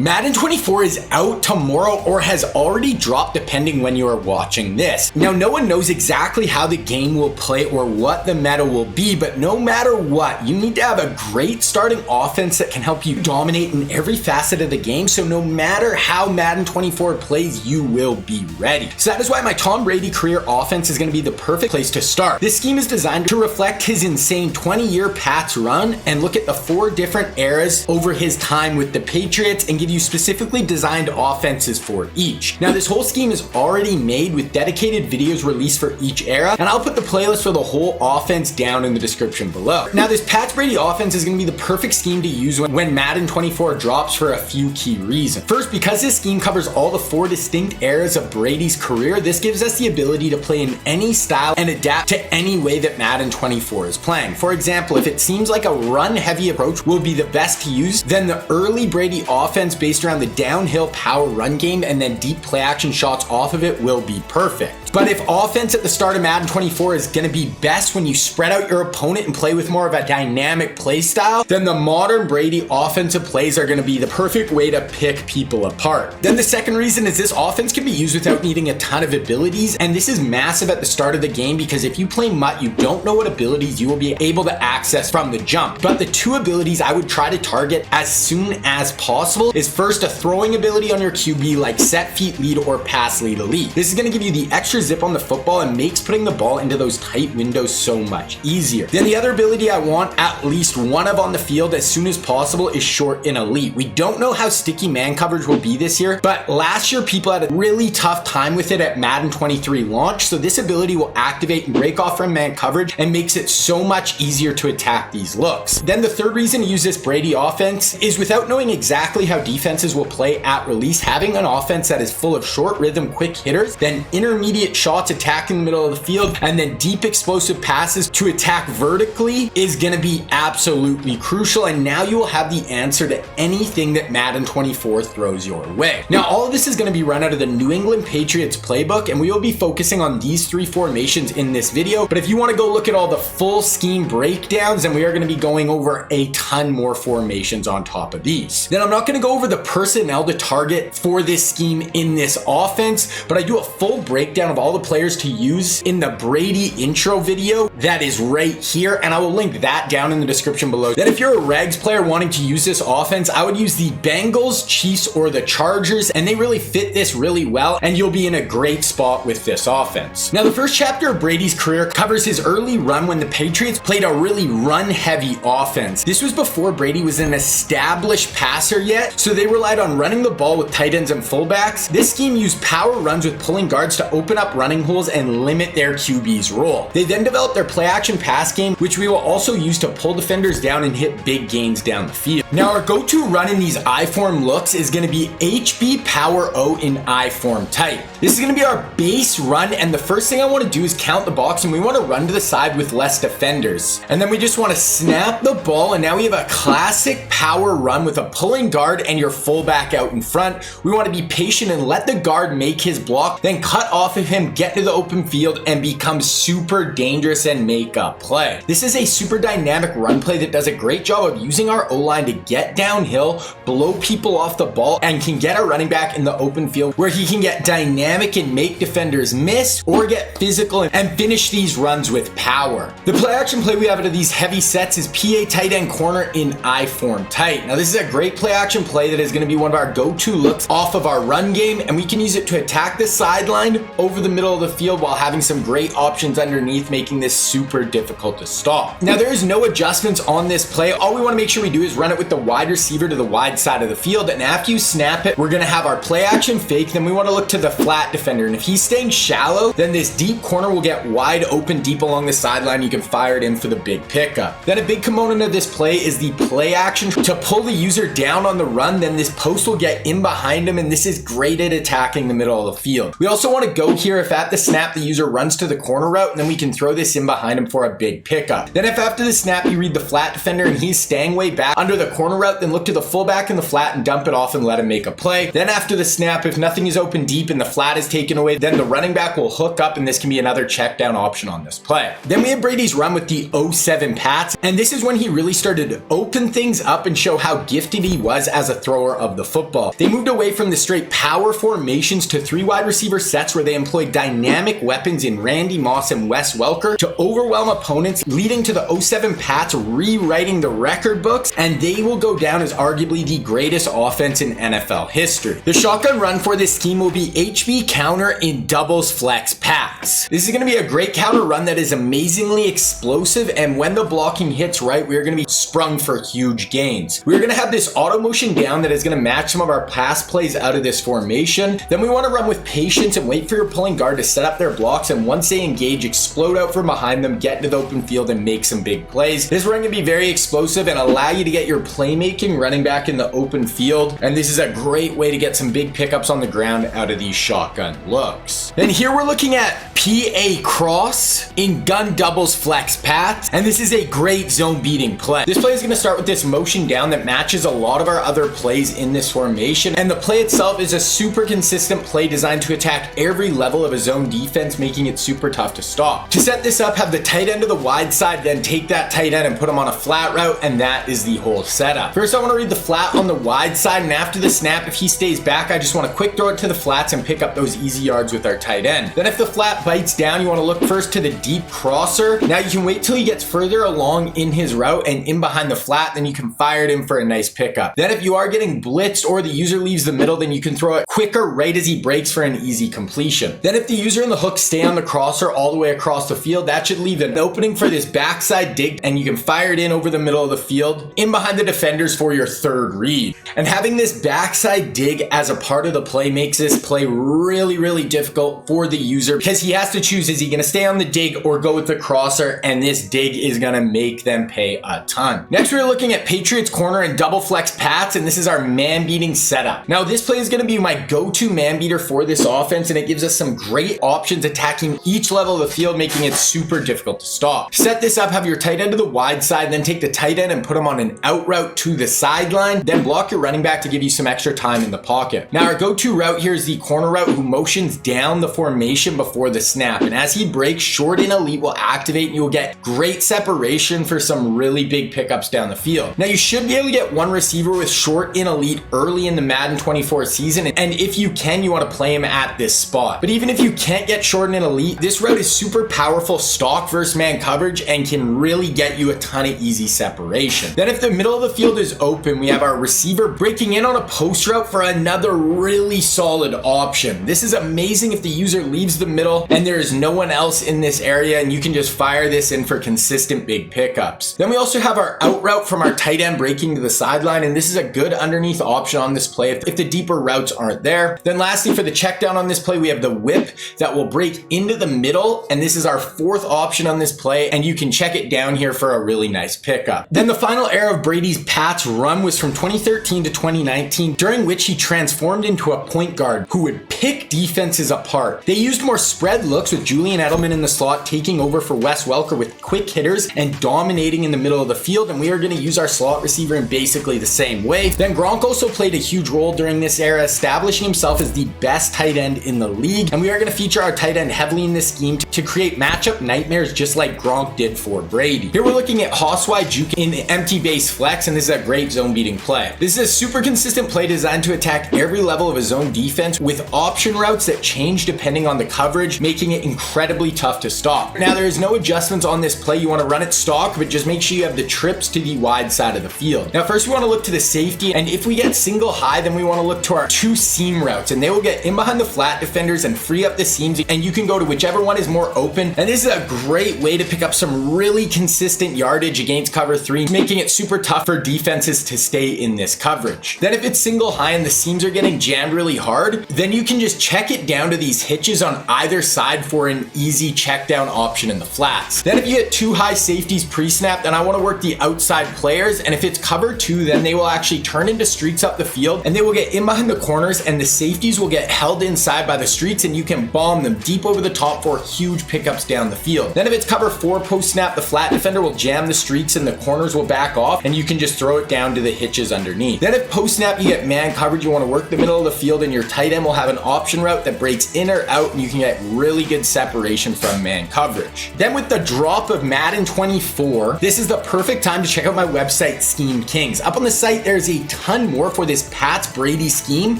Madden 24 is out tomorrow or has already dropped depending when you are watching this. Now, no one knows exactly how the game will play or what the meta will be, but no matter what, you need to have a great starting offense that can help you dominate in every facet of the game, so no matter how Madden 24 plays, you will be ready. So that is why my Tom Brady Career Offense is going to be the perfect place to start. This scheme is designed to reflect his insane 20-year Pats run and look at the 4 different eras over his time with the Patriots and give you specifically designed offenses for each. Now, this whole scheme is already made with dedicated videos released for each era, and I'll put the playlist for the whole offense down in the description below. Now, this Pats Brady offense is going to be the perfect scheme to use when Madden 24 drops for a few key reasons. First, because this scheme covers all the 4 distinct eras of Brady's career, this gives us the ability to play in any style and adapt to any way that Madden 24 is playing. For example, if it seems like a run-heavy approach will be the best to use, then the early Brady offense based around the downhill power run game and then deep play action shots off of it will be perfect. But if offense at the start of Madden 24 is going to be best when you spread out your opponent and play with more of a dynamic play style, then the modern Brady offensive plays are going to be the perfect way to pick people apart. Then the second reason is this offense can be used without needing a ton of abilities, and this is massive at the start of the game because if you play MUT, you don't know what abilities you will be able to access from the jump. But the 2 abilities I would try to target as soon as possible is first a throwing ability on your QB like set feet lead or pass lead elite. This is going to give you the extra zip on the football and makes putting the ball into those tight windows so much easier. Then the other ability I want at least one of on the field as soon as possible is short and elite. We don't know how sticky man coverage will be this year, but last year people had a really tough time with it at Madden 23 launch, so this ability will activate and break off from man coverage and makes it so much easier to attack these looks. Then the third reason to use this Brady offense is without knowing exactly how defenses will play at release, having an offense that is full of short rhythm quick hitters, then intermediate shots attacking the middle of the field, and then deep explosive passes to attack vertically is going to be absolutely crucial, and now you will have the answer to anything that Madden 24 throws your way. Now, all of this is going to be run out of the New England Patriots Playbook, and we will be focusing on these 3 formations in this video, but if you want to go look at all the full scheme breakdowns, then we are going to be going over a ton more formations on top of these. Then I'm not going to go over the personnel to target for this scheme in this offense, but I do a full breakdown of all the players to use in the Brady intro video that is right here, and I will link that down in the description below. Then if you're a Regs player wanting to use this offense, I would use the Bengals, Chiefs, or the Chargers, and they really fit this really well, and you'll be in a great spot with this offense. Now, the first chapter of Brady's career covers his early run when the Patriots played a really run-heavy offense. This was before Brady was an established passer yet, so they relied on running the ball with tight ends and fullbacks. This scheme used power runs with pulling guards to open up running holes and limit their QB's role. They then developed their play action pass game, which we will also use to pull defenders down and hit big gains down the field. Now, our go-to run in these I-form looks is going to be HB Power O in I-form type. This is going to be our base run, and the first thing I want to do is count the box, and we want to run to the side with less defenders. And then we just want to snap the ball, and now we have a classic power run with a pulling guard and your fullback out in front. We want to be patient and let the guard make his block, then cut off of him, get to the open field, and become super dangerous and make a play. This is a super dynamic run play that does a great job of using our O-line to get downhill, blow people off the ball, and can get our running back in the open field where he can get dynamic and make defenders miss or get physical and finish these runs with power. The play action play we have out of these heavy sets is PA tight end corner in I-form tight. Now, this is a great play action play that is going to be one of our go-to looks off of our run game, and we can use it to attack the sideline over the middle of the field while having some great options underneath, making this super difficult to stop. Now, there is no adjustments on this play. All we want to make sure we do is run it with the wide receiver to the wide side of the field, and after you snap it, we're going to have our play action fake. Then we want to look to the flat defender, and if he's staying shallow, then this deep corner will get wide open deep along the sideline. You can fire it in for the big pickup. Then a big component of this play is the play action to pull the user down on the run. Then this post will get in behind him, and this is great at attacking the middle of the field. We also want to go here if at the snap the user runs to the corner route, and then we can throw this in behind him for a big pickup. Then if after the snap you read the flat defender and he's staying way back under the corner route, then look to the fullback in the flat and dump it off and let him make a play. Then after the snap, if nothing is open deep and the flat is taken away, then the running back will hook up, and this can be another check down option on this play. Then we have Brady's run with the 07 Pats, and this is when he really started to open things up and show how gifted he was as a thrower thrower of the football. They moved away from the straight power formations to 3 wide receiver sets where they employed dynamic weapons in Randy Moss and Wes Welker to overwhelm opponents, leading to the 07 Pats rewriting the record books, and they will go down as arguably the greatest offense in NFL history. The shotgun run for this scheme will be HB counter in doubles flex Pats. This is going to be a great counter run that is amazingly explosive, and when the blocking hits right, we're going to be sprung for huge gains. We're going to have this auto motion down that is going to match some of our pass plays out of this formation. Then we want to run with patience and wait for your pulling guard to set up their blocks, and once they engage, explode out from behind them, get into the open field and make some big plays. This run can be very explosive and allow you to get your playmaking running back in the open field, and this is a great way to get some big pickups on the ground out of these shotgun looks. Then here we're looking at PA cross in gun doubles flex Pats, and this is a great zone beating play. This play is going to start with this motion down that matches a lot of our other plays in this formation, and the play itself is a super consistent play designed to attack every level of a zone defense, making it super tough to stop. To set this up, have the tight end to the wide side, then take that tight end and put him on a flat route, and that is the whole setup. First, I want to read the flat on the wide side, and after the snap, if he stays back, I just want to quick throw it to the flats and pick up those easy yards with our tight end. Then if the flat bites down, you want to look first to the deep crosser. Now you can wait till he gets further along in his route and in behind the flat, then you can fire it in for a nice pickup. Then if you are getting blitzed or the user leaves the middle, then you can throw it quicker right as he breaks for an easy completion. Then if the user and the hook stay on the crosser all the way across the field, that should leave an opening for this backside dig, and you can fire it in over the middle of the field, in behind the defenders for your third read. And having this backside dig as a part of the play makes this play really difficult for the user, because he has to choose, is he going to stay on the dig or go with the crosser, and this dig is going to make them pay a ton. Next, we're looking at Patriots corner and double flex Pats, and this is our man beating setup. Now this play is going to be my go-to man beater for this offense, and it gives us some great options attacking each level of the field, making it super difficult to stop. Set this up, have your tight end to the wide side, then take the tight end and put him on an out route to the sideline, then block your running back to give you some extra time in the pocket. Now our go-to route here is the corner route, who motions down the formation before the snap, and as he breaks, short in elite will activate and you'll get great separation for some really big pickups down the field. Now you should be able to get one receiver with short in elite early in the Madden 24 season, and if you can, you want to play him at this spot. But even if you can't get short in elite, this route is super powerful stock versus man coverage and can really get you a ton of easy separation. Then if the middle of the field is open, we have our receiver breaking in on a post route for another really solid option. This is amazing if the user leaves the middle and there is no one else in this area, and you can just fire this in for consistent big pickups. Then we also have our out route from our tight end breaking to the sideline, and this is a good underneath option on this play if the deeper routes aren't there. Then lastly, for the check down on this play, we have the whip that will break into the middle, and this is our fourth option on this play, and you can check it down here for a really nice pickup. Then the final era of Brady's Pats run was from 2013 to 2019, during which he transformed into a point guard who would pick defenses apart. They used more spread looks with Julian Edelman in the slot taking over for Wes Welker with quick hitters and dominating in the middle of the field, and we are going to use our slot receiver in basically the same way. Then Gronk also played a huge role during this era, establishing himself as the best tight end in the league, and we are going to feature our tight end heavily in this scheme to create matchup nightmares just like Gronk did for Brady. Here we're looking at Hosswide Juke in the empty base flex, and this is a great zone beating play. This is a super consistent play designed to attack every level of a zone defense with option routes that change depending on the coverage, making it incredibly tough to stop. Now there is no adjustments on this play. You want to run it stock, but just make sure you have the trips to the wide side of the field. Now first we want to look to the safety, and if we get single high, then we want to look to our two seam routes, and they will get in behind the flat defenders and free up the seams, and you can go to whichever one is more open, and this is a great way to pick up some really consistent yardage against cover 3, making it super tough for defenses to stay in this coverage. Then if it's single high and the seams are getting jammed really hard, then you can just check it down to these hitches on either side for an easy check down option in the flats. Then if you get two high safeties pre-snap, then I want to work the outside players, and if it's cover 2, then they will actually turn into streaks up the field, and they will get in behind the corners, and the safeties will get held inside by the streaks, and you can bomb them deep over the top for huge pickups down the field. Then if it's cover 4 post-snap, the flat defender will jam the streaks and the corners will back off, and you can just throw it down to the hitches underneath. Then if post-snap you get man coverage, you want to work the middle of the field, and your tight end will have an option route that breaks in or out, and you can get really good separation from man coverage. Then with the drop of Madden 24, this is the perfect time to check out my website, Scheme Kings. Up on the site, there's a ton more for this Pat's Brady scheme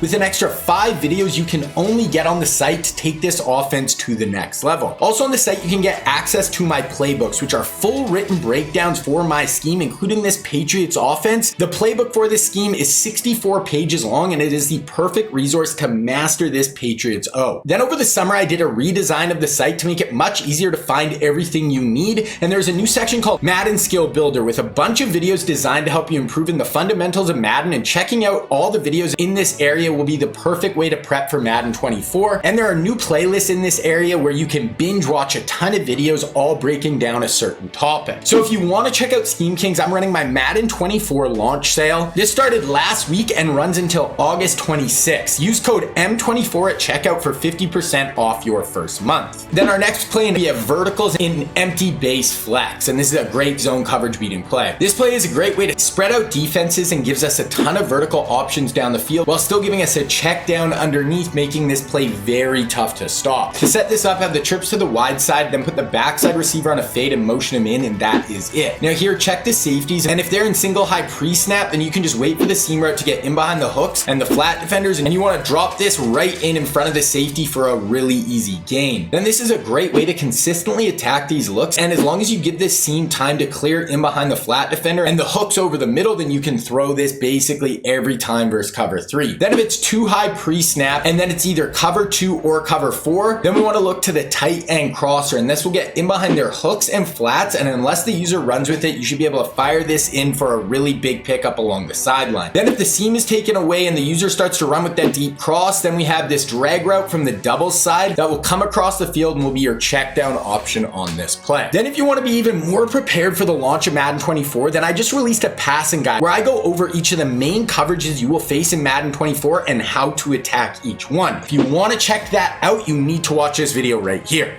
with an extra 5 videos you can only get on the site to take this offense to the next level. Also on the site, you can get access to my playbooks, which are full written breakdowns for my scheme, including this Patriots offense. The playbook for this scheme is 64 pages long, and it is the perfect resource to master this Patriots O. Then over the summer, I did a redesign of the site to make it much easier to find everything you need, and there's a new section called Madden Skill Builder with a bunch of videos designed to help you improve in the fundamentals of Madden, and checking out all the videos in this area will be the perfect way to prep for Madden 24. And there are new playlists in this area where you can binge watch a ton of videos all breaking down a certain topic. So if you want to check out Scheme Kings, I'm running my Madden 24 launch sale. This started last week and runs until August 26th. Use code M24 at checkout for 50% off your first month. Then our next play, we have verticals in empty base flex, and this is a great zone coverage beating play. This play is a great way to spread out defenses and gives us a ton of vertical options down the field while still giving us a check down underneath, making this play very tough to stop. To set this up, have the trips to the wide side, then put the backside receiver on a fade and motion him in, and that is it. Now here, check the safeties, and if they're in single high pre-snap, then you can just wait for the seam route to get in behind the hooks and the flat defenders, and you want to drop this right in front of the safety for a really easy gain. Then this is a great way to consistently attack these looks, and as long as you give this seam time to clear in behind the flat defender and the hooks over the middle, then you can throw this basically every time versus cover 3. Then if it's too high pre-snap and then it's either cover 2 or cover 4, then we want to look to the tight end crosser, and this will get in behind their hooks and flats, and unless the user runs with it, you should be able to fire this in for a really big pickup along the sideline. Then if the seam is taken away and the user starts to run with that deep cross, then we have this drag route from the double side that will come across the field and will be your check down option on this play. Then if you want to be even more prepared for the launch of Madden 24, then I just released a passing guide where I go over each of the main coverages you will face in Madden 24 and how to attack each one. If you want to check that out, you need to watch this video right here.